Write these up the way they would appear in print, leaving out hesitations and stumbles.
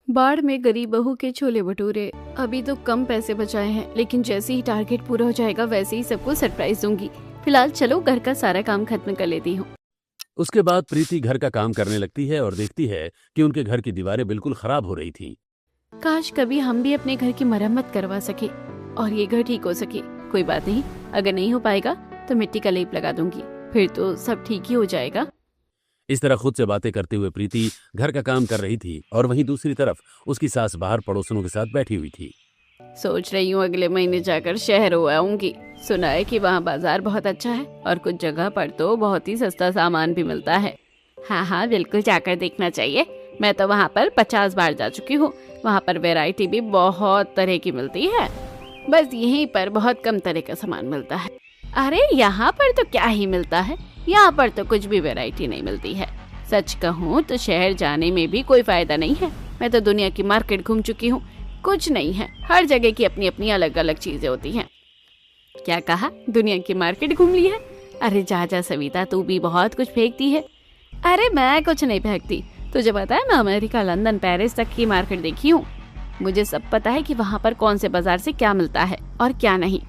बाढ़ में गरीब बहू के छोले भटूरे। अभी तो कम पैसे बचाए हैं, लेकिन जैसे ही टारगेट पूरा हो जाएगा वैसे ही सबको सरप्राइज दूंगी। फिलहाल चलो घर का सारा काम खत्म कर लेती हूँ। उसके बाद प्रीति घर का काम करने लगती है और देखती है कि उनके घर की दीवारें बिल्कुल खराब हो रही थीं। काश कभी हम भी अपने घर की मरम्मत करवा सके और ये घर ठीक हो सके। कोई बात नहीं, अगर नहीं हो पाएगा तो मिट्टी का लेप लगा दूंगी, फिर तो सब ठीक ही हो जाएगा। इस तरह खुद से बातें करते हुए प्रीति घर का काम कर रही थी और वहीं दूसरी तरफ उसकी सास बाहर पड़ोसनों के साथ बैठी हुई थी। सोच रही हूँ अगले महीने जाकर शहर हो आऊंगी। सुना है कि वहाँ बाजार बहुत अच्छा है और कुछ जगह पर तो बहुत ही सस्ता सामान भी मिलता है। हाँ हाँ, बिल्कुल जाकर देखना चाहिए। मैं तो वहाँ पर 50 बार जा चुकी हूँ। वहाँ पर वैरायटी भी बहुत तरह की मिलती है, बस यहीं पर बहुत कम तरह का सामान मिलता है। अरे यहाँ पर तो क्या ही मिलता है, यहाँ पर तो कुछ भी वैरायटी नहीं मिलती है। सच कहूँ तो शहर जाने में भी कोई फायदा नहीं है। मैं तो दुनिया की मार्केट घूम चुकी हूँ, कुछ नहीं है। हर जगह की अपनी अपनी अलग अलग चीजें होती हैं। क्या कहा, दुनिया की मार्केट घूम ली है? अरे जा जा सविता, तू भी बहुत कुछ फेंकती है। अरे मैं कुछ नहीं फेंकती, तुझे पता है मैं अमेरिका, लंदन, पेरिस तक की मार्केट देखी हूँ। मुझे सब पता है कि वहाँ पर कौन से बाजार से क्या मिलता है और क्या नहीं।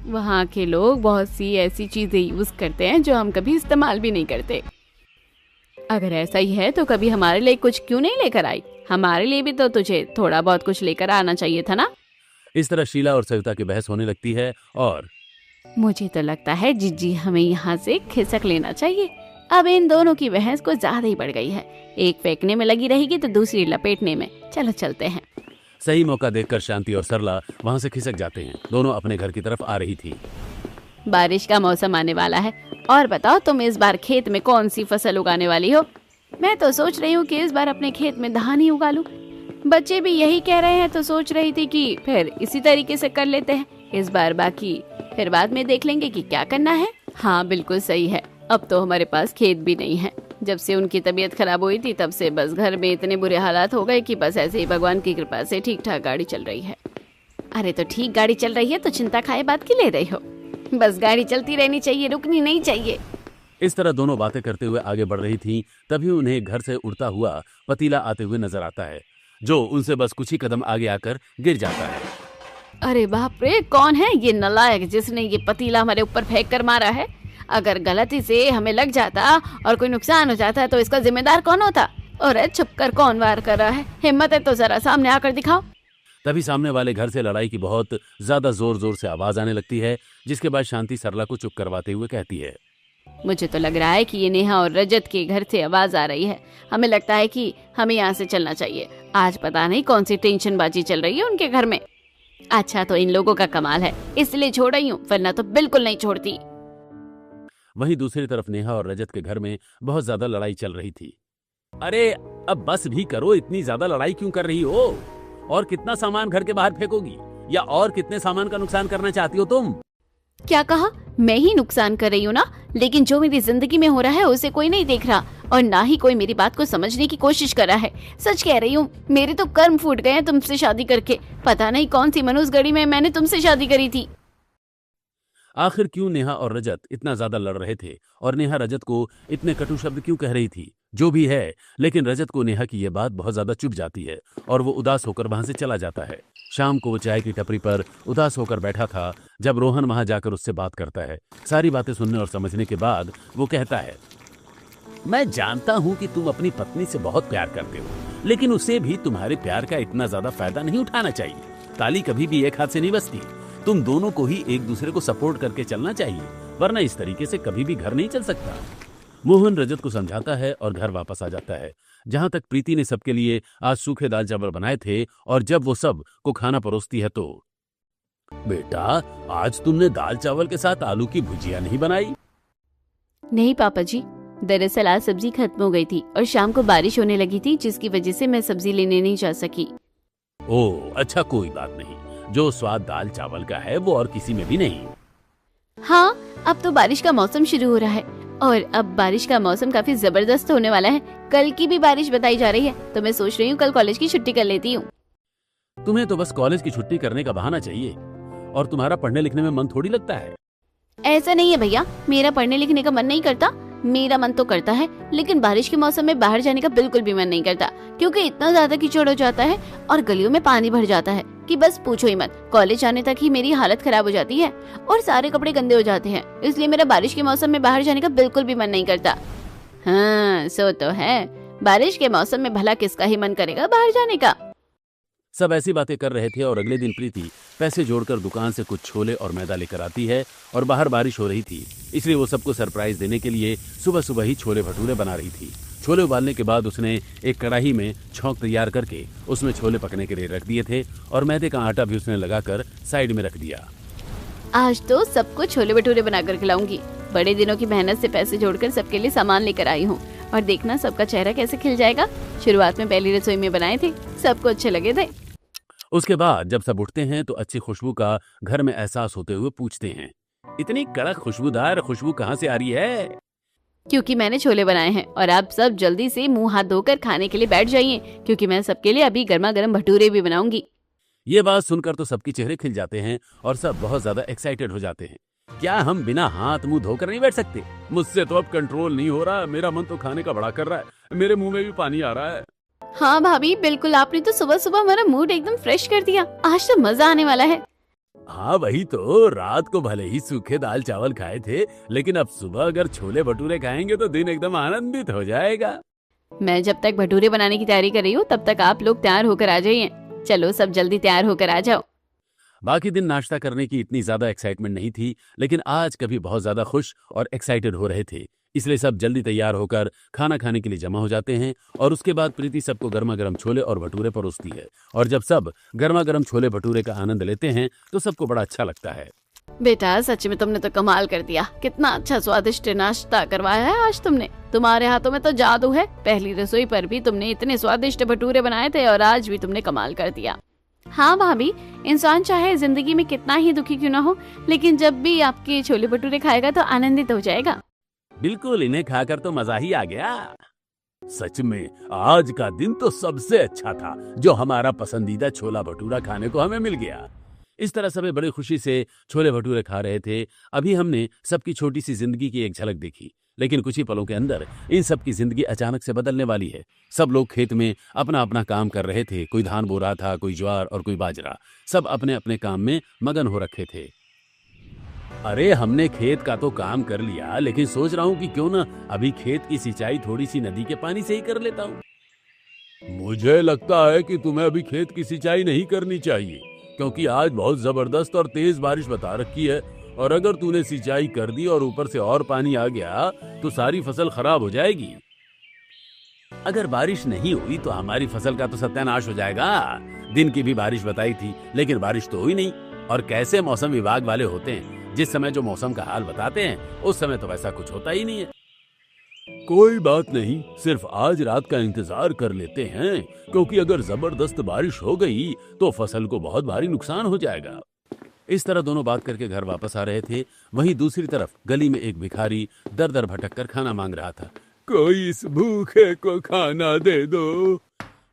वहाँ के लोग बहुत सी ऐसी चीजें यूज करते हैं जो हम कभी इस्तेमाल भी नहीं करते। अगर ऐसा ही है तो कभी हमारे लिए कुछ क्यों नहीं लेकर आई? हमारे लिए भी तो तुझे थोड़ा बहुत कुछ लेकर आना चाहिए था ना। इस तरह शीला और सविता की बहस होने लगती है और मुझे तो लगता है जिज्जी हमें यहाँ से खिसक लेना चाहिए। अब इन दोनों की बहस को ज्यादा ही बढ़ गई है। एक फेंकने में लगी रहेगी तो दूसरी लपेटने में। चलो चलते हैं। सही मौका देखकर शांति और सरला वहां से खिसक जाते हैं। दोनों अपने घर की तरफ आ रही थी। बारिश का मौसम आने वाला है और बताओ तुम इस बार खेत में कौन सी फसल उगाने वाली हो? मैं तो सोच रही हूँ कि इस बार अपने खेत में धान ही उगा लूं। बच्चे भी यही कह रहे हैं तो सोच रही थी कि फिर इसी तरीके से कर लेते हैं इस बार। बाकी फिर बाद में देख लेंगे कि क्या करना है। हाँ बिल्कुल सही है। अब तो हमारे पास खेत भी नहीं है। जब से उनकी तबीयत खराब हुई थी तब से बस घर में इतने बुरे हालात हो गए कि बस ऐसे ही भगवान की कृपा से ठीक ठाक गाड़ी चल रही है। अरे तो ठीक गाड़ी चल रही है तो चिंता खाए बात की ले रही हो? बस गाड़ी चलती रहनी चाहिए, रुकनी नहीं चाहिए। इस तरह दोनों बातें करते हुए आगे बढ़ रही थीं। तभी उन्हें घर से उड़ता हुआ पतीला आते हुए नजर आता है, जो उनसे बस कुछ ही कदम आगे आकर गिर जाता है। अरे बाप रे, कौन है ये नालायक जिसने ये पतीला हमारे ऊपर फेंक कर मारा है? अगर गलती से हमें लग जाता और कोई नुकसान हो जाता तो इसका जिम्मेदार कौन होता? और छुप कर कौन वार कर रहा है? हिम्मत है तो जरा सामने आकर दिखाओ। तभी सामने वाले घर से लड़ाई की बहुत ज्यादा जोर जोर से आवाज आने लगती है, जिसके बाद शांति सरला को चुप करवाते हुए कहती है, मुझे तो लग रहा है कि ये नेहा और रजत के घर से आवाज आ रही है। हमें लगता है कि हमें यहाँ से चलना चाहिए। आज पता नहीं कौन सी टेंशनबाजी चल रही है उनके घर में। अच्छा तो इन लोगों का कमाल है, इसलिए छोड़ रही हूँ, वरना तो बिल्कुल नहीं छोड़ती। वहीं दूसरी तरफ नेहा और रजत के घर में बहुत ज्यादा लड़ाई चल रही थी। अरे अब बस भी करो, इतनी ज्यादा लड़ाई क्यों कर रही हो? और कितना सामान घर के बाहर फेंकोगी? या और कितने सामान का नुकसान करना चाहती हो तुम? क्या कहा? मैं ही नुकसान कर रही हूँ ना, लेकिन जो मेरी जिंदगी में हो रहा है उसे कोई नहीं देख रहा और ना ही कोई मेरी बात को समझने की कोशिश कर रहा है। सच कह रही हूँ, मेरे तो कर्म फूट गए हैं तुमसे शादी करके। पता नहीं कौन सी मनुष्य में मैंने तुमसे शादी करी थी। आखिर क्यों नेहा और रजत इतना ज्यादा लड़ रहे थे और नेहा रजत को इतने कटु शब्द क्यों कह रही थी? जो भी है, लेकिन रजत को नेहा की यह बात बहुत ज्यादा चुभ जाती है और वो उदास होकर वहां से चला जाता है। शाम को वो चाय की टपरी पर उदास होकर बैठा था जब रोहन वहां जाकर उससे बात करता है। सारी बातें सुनने और समझने के बाद वो कहता है, मैं जानता हूं कि तुम अपनी पत्नी से बहुत प्यार करते हो, लेकिन उसे भी तुम्हारे प्यार का इतना ज्यादा फायदा नहीं उठाना चाहिए। ताली कभी भी एक हाथ से नहीं बजती। तुम दोनों को ही एक दूसरे को सपोर्ट करके चलना चाहिए, वरना इस तरीके से कभी भी घर नहीं चल सकता। मोहन रजत को समझाता है और घर वापस आ जाता है, जहां तक प्रीति ने सबके लिए आज सूखे दाल चावल बनाए थे और जब वो सब को खाना परोसती है तो, बेटा आज तुमने दाल चावल के साथ आलू की भुजिया नहीं बनाई? नहीं पापा जी, दरअसल आज सब्जी खत्म हो गई थी और शाम को बारिश होने लगी थी, जिसकी वजह से मैं सब्जी लेने नहीं जा सकी। ओह अच्छा, कोई बात नहीं। जो स्वाद दाल चावल का है वो और किसी में भी नहीं। हाँ, अब तो बारिश का मौसम शुरू हो रहा है और अब बारिश का मौसम काफी जबरदस्त होने वाला है। कल की भी बारिश बताई जा रही है, तो मैं सोच रही हूँ कल कॉलेज की छुट्टी कर लेती हूँ। तुम्हें तो बस कॉलेज की छुट्टी करने का बहाना चाहिए और तुम्हारा पढ़ने लिखने में मन थोड़ी लगता है। ऐसा नहीं है भैया, मेरा पढ़ने लिखने का मन नहीं करता, मेरा मन तो करता है, लेकिन बारिश के मौसम में बाहर जाने का बिल्कुल भी मन नहीं करता, क्योंकि इतना ज्यादा कीचड़ हो जाता है और गलियों में पानी भर जाता है कि बस पूछो ही मत। कॉलेज जाने तक ही मेरी हालत खराब हो जाती है और सारे कपड़े गंदे हो जाते हैं, इसलिए मेरा बारिश के मौसम में बाहर जाने का बिल्कुल भी मन नहीं करता। हाँ, सो तो है, बारिश के मौसम में भला किसका ही मन करेगा बाहर जाने का। सब ऐसी बातें कर रहे थे और अगले दिन प्रीति पैसे जोड़कर दुकान से कुछ छोले और मैदा लेकर आती है और बाहर बारिश हो रही थी, इसलिए वो सबको सरप्राइज देने के लिए सुबह सुबह ही छोले भटूरे बना रही थी। छोले उबालने के बाद उसने एक कढ़ाई में छौंक तैयार करके उसमें छोले पकने के लिए रख दिए थे और मैदे का आटा भी उसने लगाकर साइड में रख दिया। आज तो सबको छोले भटूरे बनाकर खिलाऊंगी। बड़े दिनों की मेहनत से पैसे जोड़कर सबके लिए सामान लेकर आई हूँ और देखना सबका चेहरा कैसे खिल जाएगा। शुरुआत में पहली रसोई में बनाए थे, सबको अच्छे लगे थे। उसके बाद जब सब उठते हैं तो अच्छी खुशबू का घर में एहसास होते हुए पूछते हैं, इतनी कड़क खुशबूदार खुशबू कहाँ से आ रही है? क्योंकि मैंने छोले बनाए हैं और आप सब जल्दी से मुंह हाथ धोकर खाने के लिए बैठ जाइए, क्योंकि मैं सबके लिए अभी गर्मा गर्म भटूरे भी बनाऊंगी। ये बात सुनकर तो सबके चेहरे खिल जाते हैं और सब बहुत ज्यादा एक्साइटेड हो जाते हैं। क्या हम बिना हाथ मुंह धोकर नहीं बैठ सकते? मुझसे तो अब कंट्रोल नहीं हो रहा, मेरा मन तो खाने का बड़ा कर रहा है, मेरे मुंह में भी पानी आ रहा है। हाँ भाभी, बिल्कुल, आपने तो सुबह सुबह हमारा मूड एकदम फ्रेश कर दिया। आज तो मजा आने वाला है। हाँ वही तो, रात को भले ही सूखे दाल चावल खाए थे, लेकिन अब सुबह अगर छोले भटूरे खाएंगे तो दिन एकदम आनंदित हो जाएगा। मैं जब तक भटूरे बनाने की तैयारी कर रही हूँ तब तक आप लोग तैयार होकर आ जाइए। चलो सब जल्दी तैयार होकर आ जाओ। बाकी दिन नाश्ता करने की इतनी ज्यादा एक्साइटमेंट नहीं थी, लेकिन आज कभी बहुत ज्यादा खुश और एक्साइटेड हो रहे थे, इसलिए सब जल्दी तैयार होकर खाना खाने के लिए जमा हो जाते हैं। और उसके बाद प्रीति सबको गर्मा गर्म छोले और भटूरे परोसती है और जब सब गर्मा गर्म छोले भटूरे का आनंद लेते हैं तो सबको बड़ा अच्छा लगता है। बेटा, सच में तुमने तो कमाल कर दिया। कितना अच्छा स्वादिष्ट नाश्ता करवाया है आज तुमने। तुम्हारे हाथों में तो जादू है। पहली रसोई पर भी तुमने इतने स्वादिष्ट भटूरे बनाए थे और आज भी तुमने कमाल कर दिया। हाँ भाभी, इंसान चाहे जिंदगी में कितना ही दुखी क्यों ना हो, लेकिन जब भी आपके छोले भटूरे खाएगा तो आनंदित हो जाएगा। बिल्कुल, इन्हें खाकर तो मजा ही आ गया। सच में आज का दिन तो सबसे अच्छा था, जो हमारा पसंदीदा छोला भटूरा खाने को हमें मिल गया। इस तरह सभी बड़ी खुशी से छोले भटूरे खा रहे थे। अभी हमने सबकी छोटी सी जिंदगी की एक झलक देखी, लेकिन कुछ ही पलों के अंदर इन सब की जिंदगी अचानक से बदलने वाली है। सब लोग खेत में अपना अपना काम कर रहे थे। कोई धान बो रहा था, कोई ज्वार और कोई बाजरा। सब अपने अपने काम में मगन हो रखे थे। अरे हमने खेत का तो काम कर लिया, लेकिन सोच रहा हूँ कि क्यों ना अभी खेत की सिंचाई थोड़ी सी नदी के पानी से ही कर लेता हूँ। मुझे लगता है कि तुम्हें अभी खेत की सिंचाई नहीं करनी चाहिए, क्योंकि आज बहुत जबरदस्त और तेज बारिश बता रखी है, और अगर तूने सिंचाई कर दी और ऊपर से और पानी आ गया तो सारी फसल खराब हो जाएगी। अगर बारिश नहीं हुई तो हमारी फसल का तो सत्यानाश हो जाएगा। दिन की भी बारिश बताई थी, लेकिन बारिश तो हुई नहीं। और कैसे मौसम विभाग वाले होते हैं, जिस समय जो मौसम का हाल बताते हैं उस समय तो वैसा कुछ होता ही नहीं है। कोई बात नहीं, सिर्फ आज रात का इंतजार कर लेते हैं, क्योंकि अगर जबरदस्त बारिश हो गई तो फसल को बहुत भारी नुकसान हो जाएगा। इस तरह दोनों बात करके घर वापस आ रहे थे। वहीं दूसरी तरफ गली में एक भिखारी दर दर भटक कर खाना मांग रहा था। कोई इस भूखे को खाना दे दो।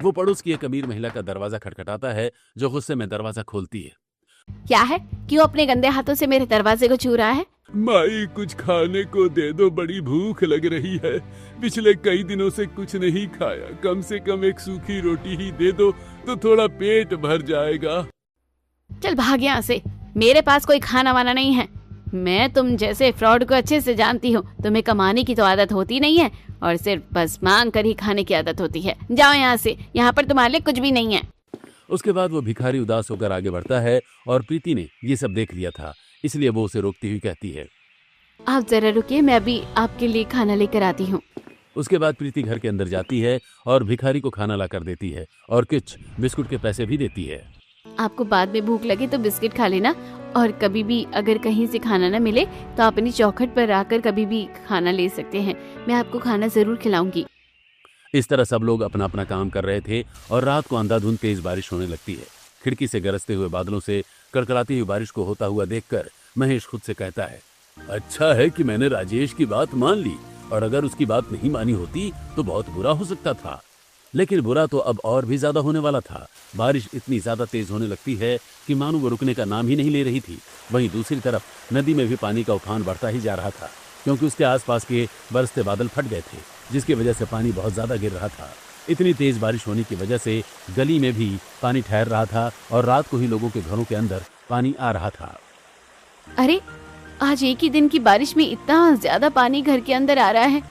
वो पड़ोस की एक अमीर महिला का दरवाजा खटखटाता है, जो गुस्से में दरवाजा खोलती है। क्या है? क्यों अपने गंदे हाथों से मेरे दरवाजे को छू रहा है? माई, कुछ खाने को दे दो, बड़ी भूख लग रही है। पिछले कई दिनों से कुछ नहीं खाया, कम से कम एक सूखी रोटी ही दे दो तो थोड़ा पेट भर जाएगा। चल भाग यहाँ से, मेरे पास कोई खाना वाना नहीं है। मैं तुम जैसे फ्रॉड को अच्छे से जानती हूँ। तुम्हें कमाने की तो आदत होती नहीं है और सिर्फ बस मांग कर ही खाने की आदत होती है। जाओ यहाँ से, यहाँ पर तुम्हारे लिए कुछ भी नहीं है। उसके बाद वो भिखारी उदास होकर आगे बढ़ता है और प्रीति ने ये सब देख लिया था, इसलिए वो उसे रोकती हुई कहती है, आप जरा रुकिए, मैं अभी आपके लिए खाना लेकर आती हूँ। उसके बाद प्रीति घर के अंदर जाती है और भिखारी को खाना ला कर देती है और कुछ बिस्कुट के पैसे भी देती है। आपको बाद में भूख लगे तो बिस्किट खा लेना, और कभी भी अगर कहीं से खाना न मिले तो आप अपनी चौखट पर आकर कभी भी खाना ले सकते हैं। मैं आपको खाना जरूर खिलाऊंगी। इस तरह सब लोग अपना अपना काम कर रहे थे और रात को अंधाधुंध तेज बारिश होने लगती है। खिड़की से गरजते हुए बादलों से कड़कड़ाती हुई बारिश को होता हुआ देखकर महेश खुद से कहता है, अच्छा है कि मैंने राजेश की बात मान ली, और अगर उसकी बात नहीं मानी होती तो बहुत बुरा हो सकता था। लेकिन बुरा तो अब और भी ज्यादा होने वाला था। बारिश इतनी ज्यादा तेज होने लगती है कि मानो वो रुकने का नाम ही नहीं ले रही थी। वहीं दूसरी तरफ नदी में भी पानी का उफान बढ़ता ही जा रहा था। क्योंकि उसके आसपास के बरसते बादल फट गए थे, जिसकी वजह से पानी बहुत ज्यादा गिर रहा था। इतनी तेज बारिश होने की वजह से गली में भी पानी ठहर रहा था और रात को ही लोगों के घरों के अंदर पानी आ रहा था। अरे आज एक ही दिन की बारिश में इतना ज्यादा पानी घर के अंदर आ रहा है।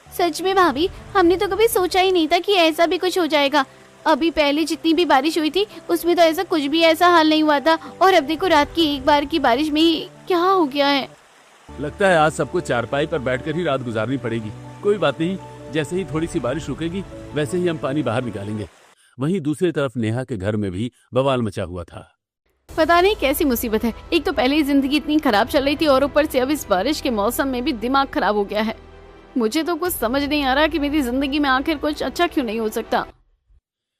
सच में भाभी, हमने तो कभी सोचा ही नहीं था कि ऐसा भी कुछ हो जाएगा। अभी पहले जितनी भी बारिश हुई थी उसमें तो ऐसा कुछ भी ऐसा हाल नहीं हुआ था, और अब देखो रात की एक बार की बारिश में ही क्या हो गया है। लगता है आज सबको चारपाई पर बैठकर ही रात गुजारनी पड़ेगी। कोई बात नहीं, जैसे ही थोड़ी सी बारिश रुकेगी वैसे ही हम पानी बाहर निकालेंगे। वहीं दूसरी तरफ नेहा के घर में भी बवाल मचा हुआ था। पता नहीं कैसी मुसीबत है, एक तो पहले ही जिंदगी इतनी खराब चल रही थी और ऊपर से अब इस बारिश के मौसम में भी दिमाग खराब हो गया है। मुझे तो कुछ समझ नहीं आ रहा कि मेरी जिंदगी में आखिर कुछ अच्छा क्यों नहीं हो सकता।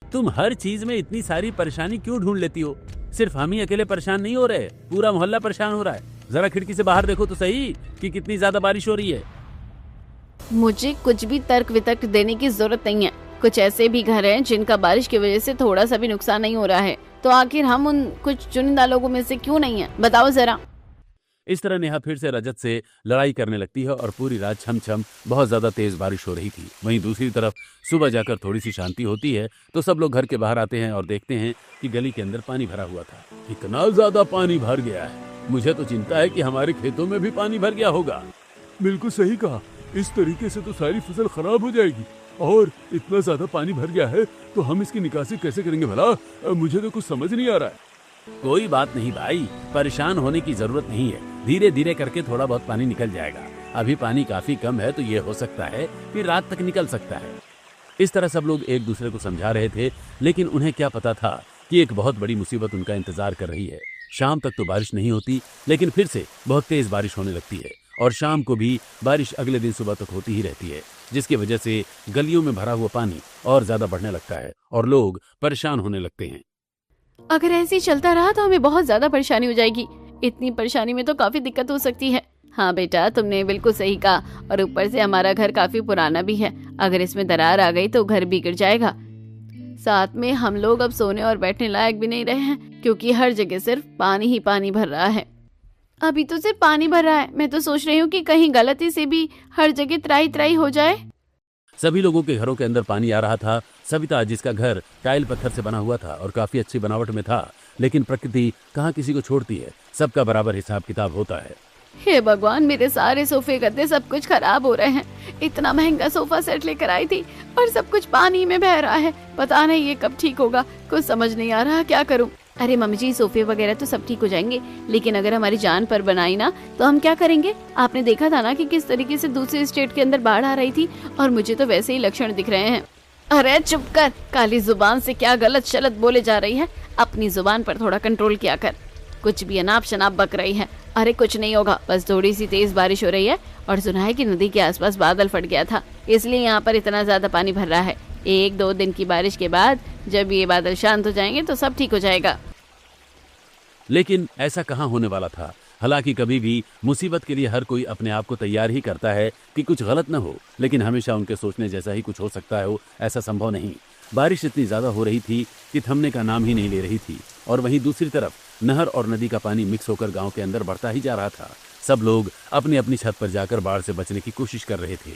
तुम हर चीज में इतनी सारी परेशानी क्यों ढूंढ लेती हो? सिर्फ हम ही अकेले परेशान नहीं हो रहे, पूरा मोहल्ला परेशान हो रहा है। जरा खिड़की से बाहर देखो तो सही कि कितनी ज्यादा बारिश हो रही है। मुझे कुछ भी तर्क वितर्क देने की जरूरत नहीं है। कुछ ऐसे भी घर हैं जिनका बारिश की वजह से थोड़ा सा भी नुकसान नहीं हो रहा है, तो आखिर हम उन कुछ चुनिंदा लोगों में से क्यों नहीं है, बताओ जरा। इस तरह नेहा फिर से रजत से लड़ाई करने लगती है और पूरी रात छम बहुत ज्यादा तेज बारिश हो रही थी। वहीं दूसरी तरफ सुबह जाकर थोड़ी सी शांति होती है तो सब लोग घर के बाहर आते हैं और देखते हैं कि गली के अंदर पानी भरा हुआ था। इतना ज्यादा पानी भर गया है, मुझे तो चिंता है कि हमारे खेतों में भी पानी भर गया होगा। बिल्कुल सही कहा, इस तरीके से तो सारी फसल खराब हो जाएगी। और इतना ज्यादा पानी भर गया है तो हम इसकी निकासी कैसे करेंगे भला? मुझे तो कुछ समझ नहीं आ रहा है। कोई बात नहीं भाई, परेशान होने की जरूरत नहीं है। धीरे धीरे करके थोड़ा बहुत पानी निकल जाएगा। अभी पानी काफी कम है तो ये हो सकता है कि रात तक निकल सकता है। इस तरह सब लोग एक दूसरे को समझा रहे थे, लेकिन उन्हें क्या पता था कि एक बहुत बड़ी मुसीबत उनका इंतजार कर रही है। शाम तक तो बारिश नहीं होती, लेकिन फिर से बहुत तेज बारिश होने लगती है और शाम को भी बारिश अगले दिन सुबह तक होती ही रहती है, जिसकी वजह से गलियों में भरा हुआ पानी और ज्यादा बढ़ने लगता है और लोग परेशान होने लगते हैं। अगर ऐसे ही चलता रहा तो हमें बहुत ज्यादा परेशानी हो जाएगी। इतनी परेशानी में तो काफी दिक्कत हो सकती है। हाँ बेटा, तुमने बिल्कुल सही कहा, और ऊपर से हमारा घर काफी पुराना भी है। अगर इसमें दरार आ गई तो घर बिगड़ जाएगा। साथ में हम लोग अब सोने और बैठने लायक भी नहीं रहे हैं, क्योंकि हर जगह सिर्फ पानी ही पानी भर रहा है। अभी तो सिर्फ पानी भर रहा है, मैं तो सोच रही हूँ कि कहीं गलती से भी हर जगह त्राई त्राई हो जाए। सभी लोगों के घरों के अंदर पानी आ रहा था। सविता, जिसका घर टाइल पत्थर से बना हुआ था और काफी अच्छी बनावट में था, लेकिन प्रकृति कहाँ किसी को छोड़ती है, सबका बराबर हिसाब किताब होता है। हे भगवान, मेरे सारे सोफे गद्दे सब कुछ खराब हो रहे हैं। इतना महंगा सोफा सेट लेकर आई थी और सब कुछ पानी में बह रहा है। पता नहीं ये कब ठीक होगा, कुछ समझ नहीं आ रहा क्या करूं। अरे मम्मी जी, सोफे वगैरह तो सब ठीक हो जाएंगे, लेकिन अगर हमारी जान पर बनाई ना तो हम क्या करेंगे? आपने देखा था ना कि किस तरीके से दूसरे स्टेट के अंदर बाढ़ आ रही थी, और मुझे तो वैसे ही लक्षण दिख रहे हैं। अरे चुप कर, काली जुबान से क्या गलत शलत बोले जा रही है। अपनी जुबान पर थोड़ा कंट्रोल किया कर, कुछ भी अनाप शनाप बक रही है। अरे कुछ नहीं होगा, बस थोड़ी सी तेज बारिश हो रही है, और सुना है कि नदी के आसपास बादल फट गया था, इसलिए यहाँ पर इतना ज्यादा पानी भर रहा है। 1-2 दिन की बारिश के बाद जब ये बादल शांत हो जाएंगे तो सब ठीक हो जाएगा। लेकिन ऐसा कहाँ होने वाला था। हालांकि कभी भी मुसीबत के लिए हर कोई अपने आप को तैयार ही करता है कि कुछ गलत न हो, लेकिन हमेशा उनके सोचने जैसा ही कुछ हो सकता हो, ऐसा संभव नहीं। बारिश इतनी ज्यादा हो रही थी कि थमने का नाम ही नहीं ले रही थी, और वहीं दूसरी तरफ नहर और नदी का पानी मिक्स होकर गांव के अंदर बढ़ता ही जा रहा था। सब लोग अपनी अपनी छत पर जाकर बाढ़ से बचने की कोशिश कर रहे थे।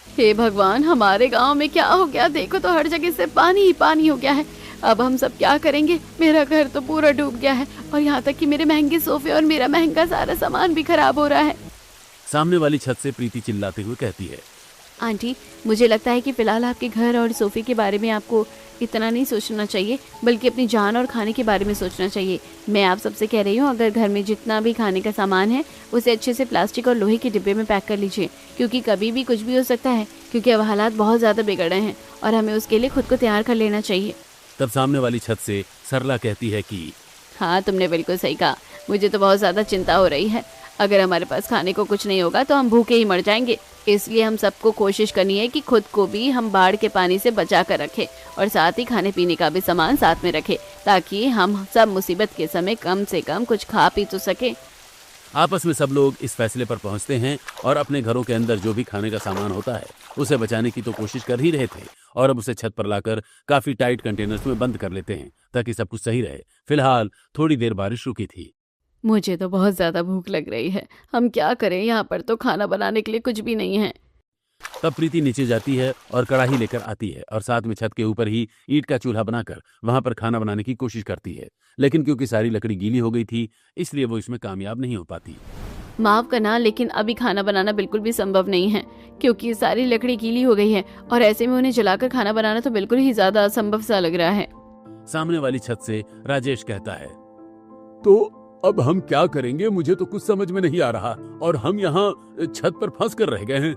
हे भगवान, हमारे गांव में क्या हो गया? देखो तो हर जगह से पानी ही पानी हो गया है। अब हम सब क्या करेंगे? मेरा घर तो पूरा डूब गया है, और यहाँ तक कि मेरे महंगे सोफे और मेरा महंगा सारा सामान भी खराब हो रहा है। सामने वाली छत से प्रीति चिल्लाते हुए कहती है, आंटी, मुझे लगता है कि फिलहाल आपके घर और सोफे के बारे में आपको इतना नहीं सोचना चाहिए, बल्कि अपनी जान और खाने के बारे में सोचना चाहिए। मैं आप सबसे कह रही हूँ, अगर घर में जितना भी खाने का सामान है उसे अच्छे से प्लास्टिक और लोहे के डिब्बे में पैक कर लीजिए, क्योंकि कभी भी कुछ भी हो सकता है, क्योंकि अब हालात बहुत ज़्यादा बिगड़ रहे हैं और हमें उसके लिए खुद को तैयार कर लेना चाहिए। तब सामने वाली छत से सरला कहती है कि हाँ, तुमने बिल्कुल सही कहा, मुझे तो बहुत ज़्यादा चिंता हो रही है। अगर हमारे पास खाने को कुछ नहीं होगा तो हम भूखे ही मर जाएंगे। इसलिए हम सबको कोशिश करनी है कि खुद को भी हम बाढ़ के पानी से बचा कर रखें, और साथ ही खाने पीने का भी सामान साथ में रखें, ताकि हम सब मुसीबत के समय कम से कम कुछ खा पी तो सके। आपस में सब लोग इस फैसले पर पहुंचते हैं और अपने घरों के अंदर जो भी खाने का सामान होता है उसे बचाने की तो कोशिश कर ही रहे थे, और अब उसे छत पर लाकर काफी टाइट कंटेनर्स में बंद कर लेते हैं ताकि सब कुछ सही रहे। फिलहाल थोड़ी देर बारिश रुकी थी। मुझे तो बहुत ज्यादा भूख लग रही है। हम क्या करें, यहाँ पर तो खाना बनाने के लिए कुछ भी नहीं है। तब प्रीति नीचे जाती है और कढ़ाई लेकर आती है और साथ में छत के ऊपर ही ईंट का चूल्हा बनाकर वहां पर खाना बनाने की कोशिश करती है। लेकिन क्योंकि सारी लकड़ी गीली हो गई थी, इसलिए वो इसमें कामयाब नहीं हो पाती। माफ करना, लेकिन अभी खाना बनाना बिल्कुल भी संभव नहीं है, क्योंकि सारी लकड़ी गीली हो गई है और ऐसे में उन्हें जलाकर खाना बनाना तो बिल्कुल ही ज्यादा असंभव सा लग रहा है। सामने वाली छत से राजेश कहता है, तो अब हम क्या करेंगे? मुझे तो कुछ समझ में नहीं आ रहा और हम यहाँ छत पर फंस कर रह गए हैं।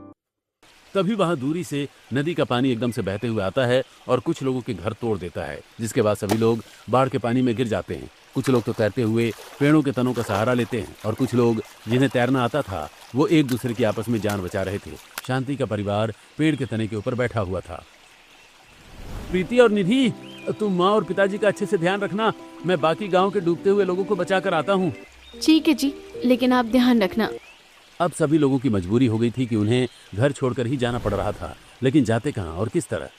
तभी वहां दूरी से नदी का पानी एकदम से बहते हुए आता है और कुछ लोगों के घर तोड़ देता है, जिसके बाद सभी लोग बाढ़ के पानी में गिर जाते हैं। कुछ लोग तो तैरते हुए पेड़ों के तनों का सहारा लेते हैं और कुछ लोग जिन्हें तैरना आता था वो एक दूसरे की आपस में जान बचा रहे थे। शांति का परिवार पेड़ के तने के ऊपर बैठा हुआ था। प्रीति और निधि, तुम माँ और पिताजी का अच्छे से ध्यान रखना। मैं बाकी गांव के डूबते हुए लोगों को बचा कर आता हूँ। ठीक है जी, लेकिन आप ध्यान रखना। अब सभी लोगों की मजबूरी हो गई थी कि उन्हें घर छोड़कर ही जाना पड़ रहा था, लेकिन जाते कहाँ और किस तरह।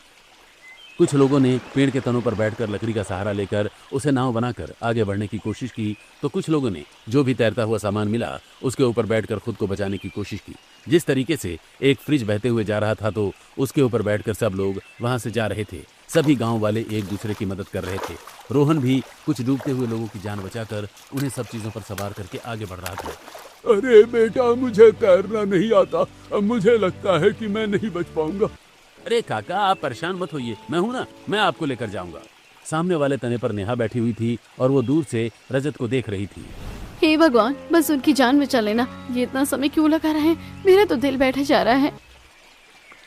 कुछ लोगों ने पेड़ के तनों पर बैठकर लकड़ी का सहारा लेकर उसे नाव बनाकर आगे बढ़ने की कोशिश की, तो कुछ लोगों ने जो भी तैरता हुआ सामान मिला उसके ऊपर बैठकर खुद को बचाने की कोशिश की। जिस तरीके से एक फ्रिज बहते हुए जा रहा था तो उसके ऊपर बैठकर सब लोग वहां से जा रहे थे। सभी गांव वाले एक दूसरे की मदद कर रहे थे। रोहन भी कुछ डूबते हुए लोगों की जान बचाकर उन्हें सब चीजों पर सवार करके आगे बढ़ रहा था। अरे बेटा, मुझे तैरना नहीं आता। अब मुझे लगता है कि मैं नहीं बच पाऊंगा। अरे काका, आप परेशान मत होइए, मैं हूं ना, मैं आपको लेकर जाऊंगा। सामने वाले तने पर नेहा बैठी हुई थी और वो दूर से रजत को देख रही थी। हे भगवान, बस उनकी जान बचा लेना। ये इतना समय क्यों लगा रहे हैं? मेरा तो दिल बैठे जा रहा है।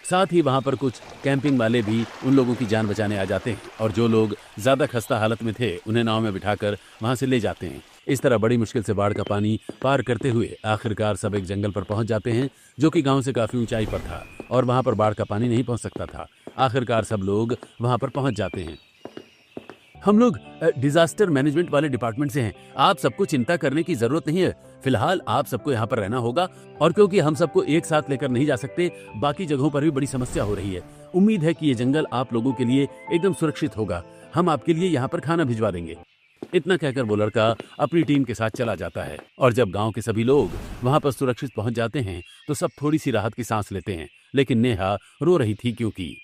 साथ ही वहां पर कुछ कैंपिंग वाले भी उन लोगों की जान बचाने आ जाते हैं और जो लोग ज्यादा खस्ता हालत में थे उन्हें नाव में बिठाकर वहां से ले जाते हैं। इस तरह बड़ी मुश्किल से बाढ़ का पानी पार करते हुए आखिरकार सब एक जंगल पर पहुंच जाते हैं, जो कि गांव से काफी ऊंचाई पर था और वहां पर बाढ़ का पानी नहीं पहुंच सकता था। आखिरकार सब लोग वहां पर पहुंच जाते हैं। हम लोग डिजास्टर मैनेजमेंट वाले डिपार्टमेंट से हैं। आप सबको चिंता करने की जरूरत नहीं है। फिलहाल आप सबको यहाँ पर रहना होगा और क्योंकि हम सबको एक साथ लेकर नहीं जा सकते, बाकी जगहों पर भी बड़ी समस्या हो रही है। उम्मीद है कि ये जंगल आप लोगों के लिए एकदम सुरक्षित होगा। हम आपके लिए यहाँ पर खाना भिजवा देंगे। इतना कहकर वो लड़का अपनी टीम के साथ चला जाता है और जब गांव के सभी लोग वहां पर सुरक्षित पहुंच जाते हैं तो सब थोड़ी सी राहत की सांस लेते हैं। लेकिन नेहा रो रही थी क्योंकि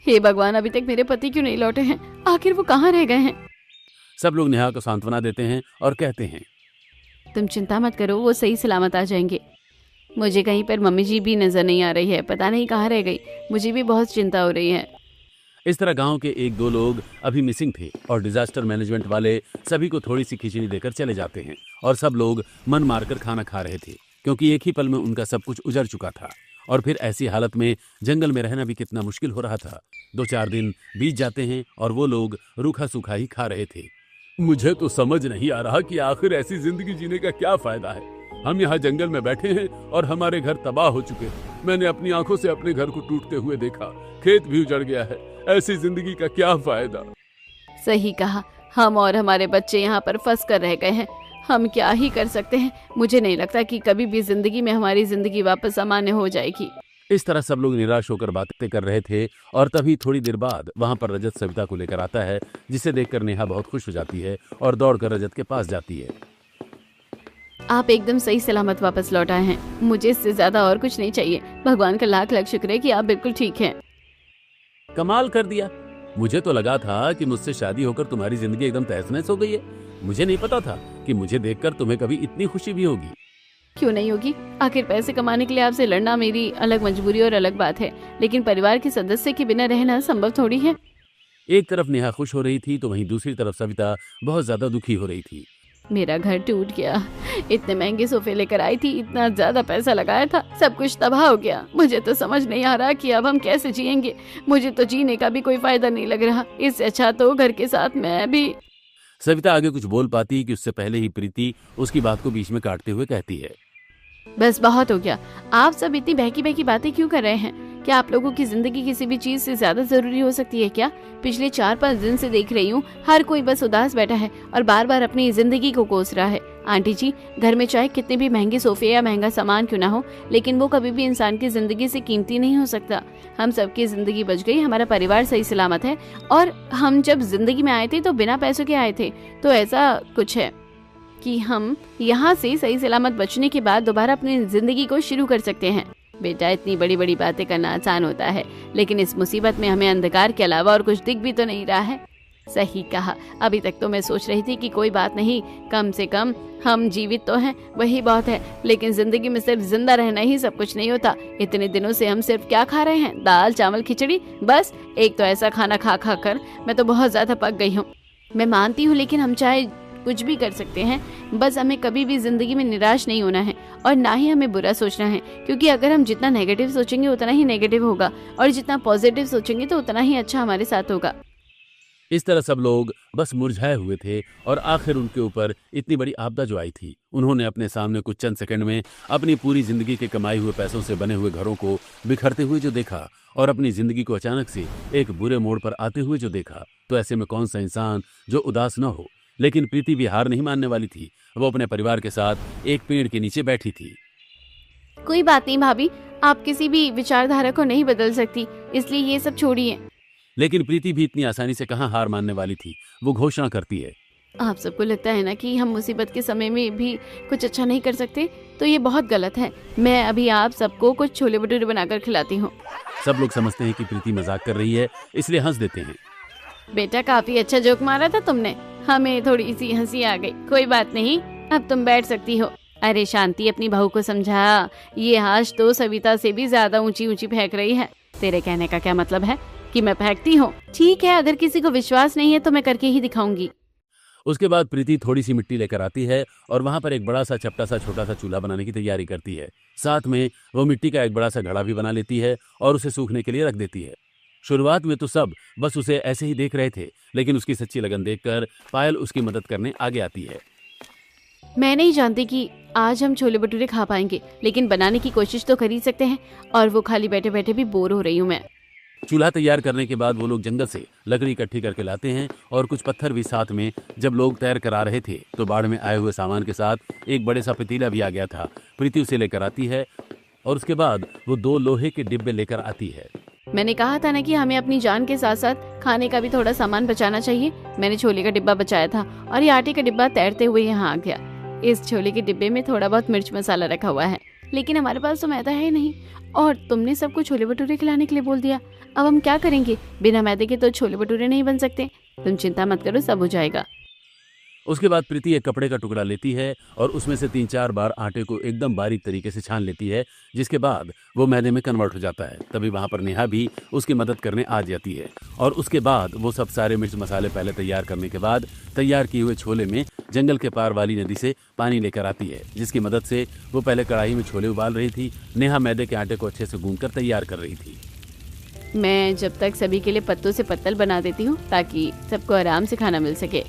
हे भगवान, अभी तक मेरे पति क्यों नहीं लौटे हैं? आखिर वो कहाँ रह गए हैं? सब लोग नेहा को सांत्वना देते हैं और कहते हैं, तुम चिंता मत करो, वो सही सलामत आ जाएंगे। मुझे कहीं पर मम्मी जी भी नजर नहीं आ रही है, पता नहीं कहाँ रह गई। मुझे भी बहुत चिंता हो रही है। इस तरह गांव के एक दो लोग अभी मिसिंग थे और डिजास्टर मैनेजमेंट वाले सभी को थोड़ी सी खिचड़ी देकर चले जाते हैं और सब लोग मन मारकर खाना खा रहे थे, क्योंकि एक ही पल में उनका सब कुछ उजड़ चुका था। और फिर ऐसी हालत में जंगल में रहना भी कितना मुश्किल हो रहा था। 2-4 दिन बीत जाते हैं और वो लोग रूखा सूखा ही खा रहे थे। मुझे तो समझ नहीं आ रहा कि आखिर ऐसी जिंदगी जीने का क्या फायदा है। हम यहाँ जंगल में बैठे हैं और हमारे घर तबाह हो चुके हैं। मैंने अपनी आंखों से अपने घर को टूटते हुए देखा, खेत भी उजड़ गया है। ऐसी जिंदगी का क्या फायदा। सही कहा, हम और हमारे बच्चे यहाँ पर फंस कर रह गए हैं। हम क्या ही कर सकते हैं? मुझे नहीं लगता कि कभी भी जिंदगी में हमारी जिंदगी वापस सामान्य हो जाएगी। इस तरह सब लोग निराश होकर बातें कर रहे थे और तभी थोड़ी देर बाद वहां पर रजत सविता को लेकर आता है, जिसे देखकर नेहा बहुत खुश हो जाती है और दौड़कर रजत के पास जाती है। आप एकदम सही सलामत वापस लौट आए हैं। मुझे इससे ज्यादा और कुछ नहीं चाहिए। भगवान का लाख लाख शुक्र है कि आप बिल्कुल ठीक हैं। कमाल कर दिया। मुझे तो लगा था कि मुझसे शादी होकर तुम्हारी जिंदगी एकदम तहस नहस हो गई है। मुझे नहीं पता था कि मुझे देखकर तुम्हें कभी इतनी खुशी भी होगी। क्यों नहीं होगी? आखिर पैसे कमाने के लिए आपसे लड़ना मेरी अलग मजबूरी और अलग बात है, लेकिन परिवार के सदस्य के बिना रहना संभव थोड़ी है। एक तरफ नेहा खुश हो रही थी तो वहीं दूसरी तरफ सविता बहुत ज्यादा दुखी हो रही थी। मेरा घर टूट गया। इतने महंगे सोफे लेकर आई थी, इतना ज्यादा पैसा लगाया था, सब कुछ तबाह हो गया। मुझे तो समझ नहीं आ रहा कि अब हम कैसे जिएंगे। मुझे तो जीने का भी कोई फायदा नहीं लग रहा। इससे अच्छा तो घर के साथ मैं भी। सविता आगे कुछ बोल पाती कि उससे पहले ही प्रीति उसकी बात को बीच में काटते हुए कहती है, बस बहुत हो गया। आप सब इतनी बहकी बहकी बातें क्यों कर रहे हैं? क्या आप लोगों की जिंदगी किसी भी चीज से ज्यादा जरूरी हो सकती है क्या? पिछले 4-5 दिन से देख रही हूँ, हर कोई बस उदास बैठा है और बार बार अपनी जिंदगी को कोस रहा है। आंटी जी, घर में चाहे कितने भी महंगे सोफे या महंगा सामान क्यों ना हो, लेकिन वो कभी भी इंसान की जिंदगी से कीमती नहीं हो सकता। हम सबकी जिंदगी बच गई, हमारा परिवार सही सलामत है और हम जब जिंदगी में आए थे तो बिना पैसों के आए थे, तो ऐसा कुछ है। कि हम यहाँ से सही सलामत बचने के बाद दोबारा अपनी जिंदगी को शुरू कर सकते हैं। बेटा, इतनी बड़ी बड़ी बातें करना आसान होता है, लेकिन इस मुसीबत में हमें अंधकार के अलावा और कुछ दिख भी तो नहीं रहा है। सही कहा। अभी तक तो मैं सोच रही थी कि कोई बात नहीं, कम से कम हम जीवित तो हैं, वही बहुत है। लेकिन जिंदगी में सिर्फ जिंदा रहना ही सब कुछ नहीं होता। इतने दिनों से हम सिर्फ क्या खा रहे हैं? दाल चावल खिचड़ी, बस। एक तो ऐसा खाना खा खा कर मैं तो बहुत ज्यादा पक गई हूँ। मैं मानती हूँ, लेकिन हम चाहे कुछ भी कर सकते हैं, बस हमें कभी भी जिंदगी में निराश नहीं होना है और ना ही हमें बुरा सोचना है, क्योंकि अगर हम जितना नेगेटिव सोचेंगे उतना ही नेगेटिव होगा और जितना पॉजिटिव सोचेंगे तो उतना ही अच्छा हमारे साथ होगा। इस तरह सब लोग बस मुरझाए हुए थे और आखिर उनके ऊपर इतनी बड़ी आपदा जो आई थी, उन्होंने अपने सामने कुछ चंद सेकंड में अपनी पूरी जिंदगी के कमाए हुए पैसों से बने हुए घरों को बिखरते हुए जो देखा और अपनी जिंदगी को अचानक से एक बुरे मोड़ पर आते हुए जो देखा, तो ऐसे में कौन सा इंसान जो उदास न हो। लेकिन प्रीति भी हार नहीं मानने वाली थी। वो अपने परिवार के साथ एक पेड़ के नीचे बैठी थी। कोई बात नहीं भाभी, आप किसी भी विचारधारा को नहीं बदल सकती, इसलिए ये सब छोड़िए। लेकिन प्रीति भी इतनी आसानी से कहाँ हार मानने वाली थी। वो घोषणा करती है, आप सबको लगता है ना कि हम मुसीबत के समय में भी कुछ अच्छा नहीं कर सकते, तो ये बहुत गलत है। मैं अभी आप सबको कुछ छोले भटूरे बनाकर खिलाती हूँ। सब लोग समझते हैं कि प्रीति मजाक कर रही है, इसलिए हंस देते हैं। बेटा, काफी अच्छा जोक मारा था तुमने, हमें थोड़ी सी हंसी आ गई। कोई बात नहीं, अब तुम बैठ सकती हो। अरे शांति, अपनी बहू को समझा, ये आज तो सविता से भी ज्यादा ऊंची ऊंची फेंक रही है। तेरे कहने का क्या मतलब है कि मैं फेंकती हूँ? ठीक है, अगर किसी को विश्वास नहीं है तो मैं करके ही दिखाऊंगी। उसके बाद प्रीति थोड़ी सी मिट्टी लेकर आती है और वहां पर एक बड़ा सा चपटा सा छोटा सा चूल्हा बनाने की तैयारी करती है। साथ में वो मिट्टी का एक बड़ा सा घड़ा भी बना लेती है और उसे सूखने के लिए रख देती है। शुरुआत में तो सब बस उसे ऐसे ही देख रहे थे, लेकिन उसकी सच्ची लगन देखकर पायल उसकी मदद करने आगे आती है। मैं नहीं जानती कि आज हम छोले भटूरे खा पाएंगे, लेकिन बनाने की कोशिश तो कर ही सकते हैं। और वो खाली बैठे बैठे भी बोर हो रही हूँ मैं। चूल्हा तैयार करने के बाद वो लोग जंगल से लकड़ी इकट्ठी करके लाते हैं और कुछ पत्थर भी साथ में। जब लोग तैर कर आ रहे थे तो बाढ़ में आए हुए सामान के साथ एक बड़े सा पतीला भी आ गया था। प्रीति उसे लेकर आती है और उसके बाद वो 2 लोहे के डिब्बे लेकर आती है। मैंने कहा था ना कि हमें अपनी जान के साथ साथ खाने का भी थोड़ा सामान बचाना चाहिए। मैंने छोले का डिब्बा बचाया था और ये आटे का डिब्बा तैरते हुए यहाँ आ गया। इस छोले के डिब्बे में थोड़ा बहुत मिर्च मसाला रखा हुआ है, लेकिन हमारे पास तो मैदा है नहीं। और तुमने सबको छोले भटूरे खिलाने के लिए बोल दिया। अब हम क्या करेंगे? बिना मैदे के तो छोले भटूरे नहीं बन सकते। तुम चिंता मत करो, सब हो जाएगा। उसके बाद प्रीति एक कपड़े का टुकड़ा लेती है और उसमें से 3-4 बार आटे को एकदम बारीक तरीके से छान लेती है, जिसके बाद वो मैदे में कन्वर्ट हो जाता है। तभी वहां पर नेहा भी उसकी मदद करने आ जाती है और उसके बाद वो सब सारे मिर्च मसाले पहले तैयार करने के बाद तैयार किए हुए छोले में जंगल के पार वाली नदी से पानी लेकर आती है, जिसकी मदद से वो पहले कढ़ाई में छोले उबाल रही थी। नेहा मैदे के आटे को अच्छे से गूंद कर तैयार कर रही थी। मैं जब तक सभी के लिए पत्तों से पत्तल बना देती हूँ ताकि सबको आराम से खाना मिल सके।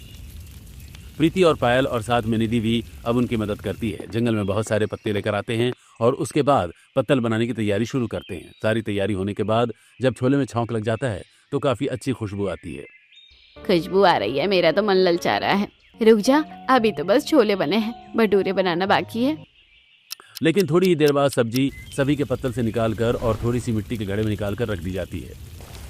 प्रीति और पायल और साथ में निधि भी अब उनकी मदद करती है। जंगल में बहुत सारे पत्ते लेकर आते हैं और उसके बाद पत्तल बनाने की तैयारी शुरू करते हैं। सारी तैयारी होने के बाद जब छोले में छौंक लग जाता है तो काफी अच्छी खुशबू आती है। खुशबू आ रही है, मेरा तो मन ललचा रहा है। रुक जा, अभी तो बस छोले बने हैं, भटूरे बनाना बाकी है। लेकिन थोड़ी ही देर बाद सब्जी सभी के पत्तल से निकालकर और थोड़ी सी मिट्टी के घड़े में निकालकर रख दी जाती है।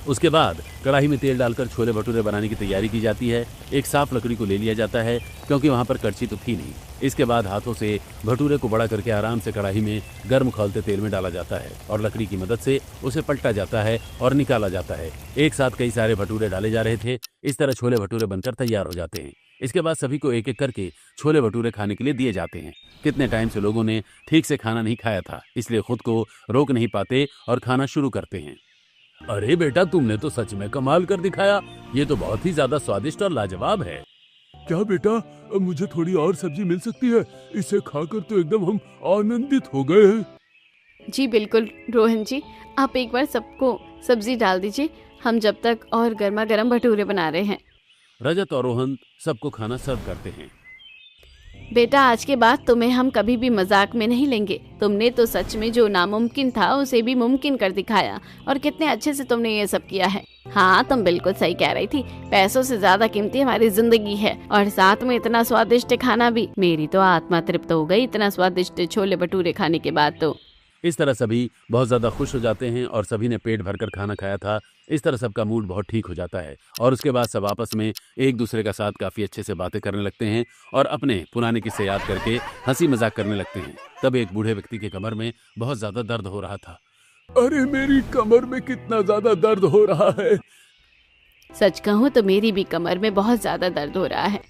उसके बाद कढ़ाई में तेल डालकर छोले भटूरे बनाने की तैयारी की जाती है। एक साफ लकड़ी को ले लिया जाता है क्योंकि वहां पर कड़छी तो थी नहीं। इसके बाद हाथों से भटूरे को बड़ा करके आराम से कढ़ाई में गर्म खौलते तेल में डाला जाता है और लकड़ी की मदद से उसे पलटा जाता है और निकाला जाता है। एक साथ कई सारे भटूरे डाले जा रहे थे। इस तरह छोले भटूरे बनकर तैयार हो जाते हैं। इसके बाद सभी को एक एक करके छोले भटूरे खाने के लिए दिए जाते हैं। कितने टाइम से लोगों ने ठीक से खाना नहीं खाया था, इसलिए खुद को रोक नहीं पाते और खाना शुरू करते हैं। अरे बेटा, तुमने तो सच में कमाल कर दिखाया। ये तो बहुत ही ज्यादा स्वादिष्ट और लाजवाब है। क्या बेटा, मुझे थोड़ी और सब्जी मिल सकती है? इसे खाकर तो एकदम हम आनंदित हो गए हैं। जी बिल्कुल रोहन जी, आप एक बार सबको सब्जी डाल दीजिए, हम जब तक और गर्मा गर्म भटूरे बना रहे हैं। रजत और रोहन सबको खाना सर्व करते हैं। बेटा, आज के बाद तुम्हें हम कभी भी मजाक में नहीं लेंगे। तुमने तो सच में जो नामुमकिन था उसे भी मुमकिन कर दिखाया और कितने अच्छे से तुमने ये सब किया है। हाँ, तुम बिल्कुल सही कह रही थी। पैसों से ज्यादा कीमती हमारी जिंदगी है और साथ में इतना स्वादिष्ट खाना भी। मेरी तो आत्मा तृप्त हो गई इतना स्वादिष्ट छोले भटूरे खाने के बाद तो। इस तरह सभी बहुत ज्यादा खुश हो जाते हैं और सभी ने पेट भरकर खाना खाया था। इस तरह सबका मूड बहुत ठीक हो जाता है और उसके बाद सब आपस में एक दूसरे का साथ काफी अच्छे से बातें करने लगते हैं और अपने पुराने किस्से याद करके हंसी मजाक करने लगते हैं। तब एक बूढ़े व्यक्ति के कमर में बहुत ज्यादा दर्द हो रहा था। अरे मेरी कमर में कितना ज्यादा दर्द हो रहा है। सच कहूँ तो मेरी भी कमर में बहुत ज्यादा दर्द हो रहा है।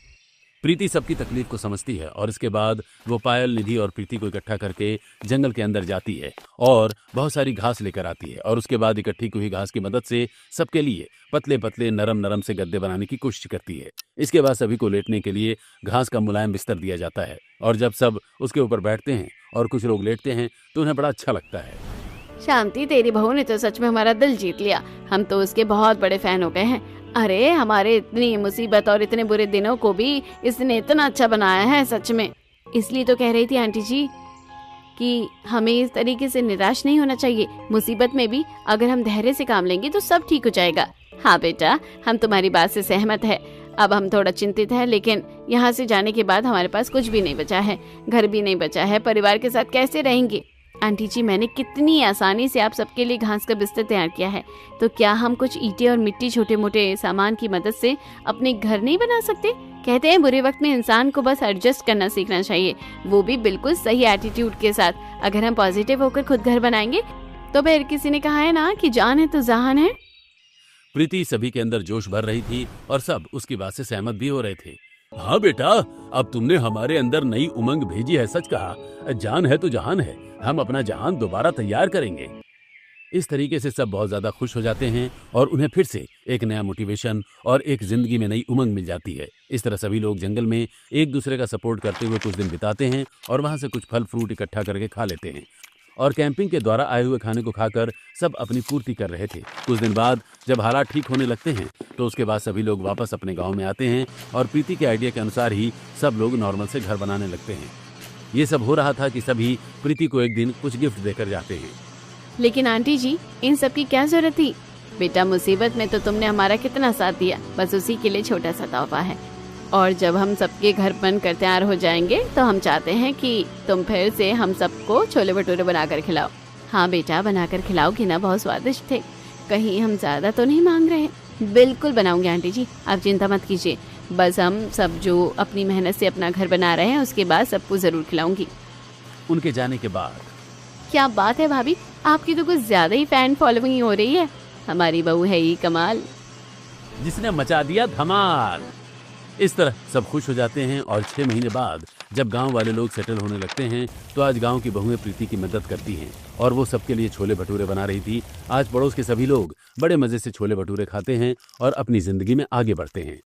प्रीति सबकी तकलीफ को समझती है और इसके बाद वो पायल, निधि और प्रीति को इकट्ठा करके जंगल के अंदर जाती है और बहुत सारी घास लेकर आती है और उसके बाद इकट्ठी हुई घास की मदद से सबके लिए पतले पतले नरम नरम से गद्दे बनाने की कोशिश करती है। इसके बाद सभी को लेटने के लिए घास का मुलायम बिस्तर दिया जाता है और जब सब उसके ऊपर बैठते हैं और कुछ लोग लेटते हैं तो उन्हें बड़ा अच्छा लगता है। शांति, तेरी बहू ने तो सच में हमारा दिल जीत लिया। हम तो उसके बहुत बड़े फैन हो गए हैं। अरे हमारे इतनी मुसीबत और इतने बुरे दिनों को भी इसने इतना अच्छा बनाया है, सच में। इसलिए तो कह रही थी आंटी जी कि हमें इस तरीके से निराश नहीं होना चाहिए। मुसीबत में भी अगर हम धैर्य से काम लेंगे तो सब ठीक हो जाएगा। हाँ बेटा, हम तुम्हारी बात से सहमत है। अब हम थोड़ा चिंतित हैं, लेकिन यहाँ से जाने के बाद हमारे पास कुछ भी नहीं बचा है, घर भी नहीं बचा है। परिवार के साथ कैसे रहेंगे? आंटी जी, मैंने कितनी आसानी से आप सबके लिए घास का बिस्तर तैयार किया है, तो क्या हम कुछ ईंटें और मिट्टी, छोटे मोटे सामान की मदद से अपने घर नहीं बना सकते? कहते हैं बुरे वक्त में इंसान को बस एडजस्ट करना सीखना चाहिए, वो भी बिल्कुल सही एटीट्यूड के साथ। अगर हम पॉजिटिव होकर खुद घर बनाएंगे तो फिर किसी ने कहा है ना कि जान है तो जहान है। प्रीति सभी के अंदर जोश भर रही थी और सब उसकी बात से सहमत भी हो रहे थे। हाँ बेटा, अब तुमने हमारे अंदर नई उमंग भेजी है। सच कहा, जान है तो जहान है। हम अपना जहान दोबारा तैयार करेंगे। इस तरीके से सब बहुत ज्यादा खुश हो जाते हैं और उन्हें फिर से एक नया मोटिवेशन और एक जिंदगी में नई उमंग मिल जाती है। इस तरह सभी लोग जंगल में एक दूसरे का सपोर्ट करते हुए कुछ दिन बिताते हैं और वहां से कुछ फल फ्रूट इकट्ठा करके खा लेते हैं और कैंपिंग के द्वारा आए हुए खाने को खाकर सब अपनी पूर्ति कर रहे थे। कुछ दिन बाद जब हालात ठीक होने लगते हैं तो उसके बाद सभी लोग वापस अपने गांव में आते हैं और प्रीति के आइडिया के अनुसार ही सब लोग नॉर्मल से घर बनाने लगते हैं। ये सब हो रहा था कि सभी प्रीति को एक दिन कुछ गिफ्ट देकर जाते हैं। लेकिन आंटी जी, इन सब की क्या जरूरत थी? बेटा, मुसीबत में तो तुमने हमारा कितना साथ दिया, बस उसी के लिए छोटा सा तोहफा है। और जब हम सबके घर बनकर तैयार हो जाएंगे तो हम चाहते हैं कि तुम फिर से हम सबको छोले भटूरे बनाकर खिलाओ। हाँ बेटा, बनाकर खिलाओगी ना? बहुत स्वादिष्ट थे। कहीं हम ज्यादा तो नहीं मांग रहे? बिल्कुल बनाऊंगी आंटी जी, आप चिंता मत कीजिए। बस हम सब जो अपनी मेहनत से अपना घर बना रहे हैं उसके बाद सबको जरूर खिलाऊंगी। उनके जाने के बाद क्या बात है भाभी, आपकी तो कुछ ज्यादा ही फैन फॉलोइंग हो रही है। हमारी बहू है ही कमाल, जिसने मचा दिया धमाल। इस तरह सब खुश हो जाते हैं और 6 महीने बाद जब गांव वाले लोग सेटल होने लगते हैं तो आज गांव की बहुएं प्रीति की मदद करती हैं और वो सबके लिए छोले भटूरे बना रही थी। आज पड़ोस के सभी लोग बड़े मजे से छोले भटूरे खाते हैं और अपनी जिंदगी में आगे बढ़ते हैं।